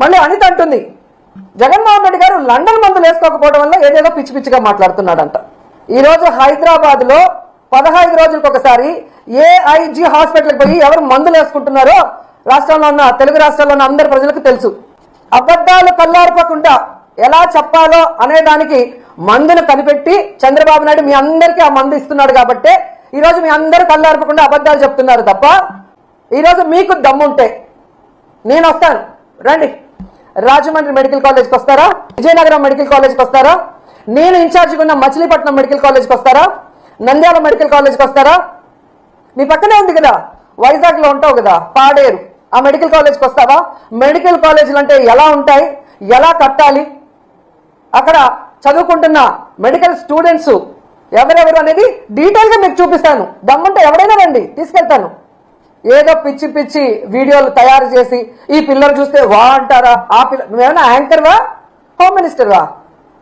మళ్ళీ అనిత అంటుంది జగన్మోహన్ రెడ్డి గారు లండన్ మందులు వేసుకోకపోవడం వల్ల ఏదేదో పిచ్చి పిచ్చిగా మాట్లాడుతున్నాడంట. ఈరోజు హైదరాబాద్ లో 15 రోజులకు ఒకసారి ఏఐజీ హాస్పిటల్కి పోయి ఎవరు మందులు వేసుకుంటున్నారో రాష్ట్రంలో ఉన్న తెలుగు రాష్ట్రాల్లో ఉన్న అందరి ప్రజలకు తెలుసు. అబద్ధాలు కల్లార్పకుండా ఎలా చెప్పాలో అనే దానికి మందును కనిపెట్టి చంద్రబాబు నాయుడు మీ అందరికీ ఆ మందు ఇస్తున్నాడు కాబట్టే ఈరోజు మీ అందరూ కల్లార్పకుండా అబద్ధాలు చెప్తున్నారు తప్ప, ఈరోజు మీకు దమ్ముంటే నేను వస్తాను, రండి. రాజమండ్రి మెడికల్ కాలేజ్కి వస్తారా? విజయనగరం మెడికల్ కాలేజ్కి వస్తారా? నేను ఇన్ఛార్జిగా ఉన్న మచిలీపట్నం మెడికల్ కాలేజ్కి వస్తారా? నంద్యాల మెడికల్ కాలేజ్కి వస్తారా? మీ పక్కనే ఉంది కదా, వైజాగ్ లో ఉంటావు కదా, పాడేరు, ఆ మెడికల్ కాలేజ్కి వస్తావా? మెడికల్ కాలేజీలు అంటే ఎలా ఉంటాయి, ఎలా కట్టాలి, అక్కడ చదువుకుంటున్న మెడికల్ స్టూడెంట్స్ ఎవరెవరు అనేది డీటెయిల్ గా మీకు చూపిస్తాను. దమ్ముంటే ఎవరైనా రండి, తీసుకెళ్తాను. ఏదో పిచ్చి పిచ్చి వీడియోలు తయారు చేసి ఈ పిల్లలు చూస్తే వా అంటారా? ఆ పిల్ల నువ్వేమైనా యాంకర్ వా, హోమ్ మినిస్టర్ వా?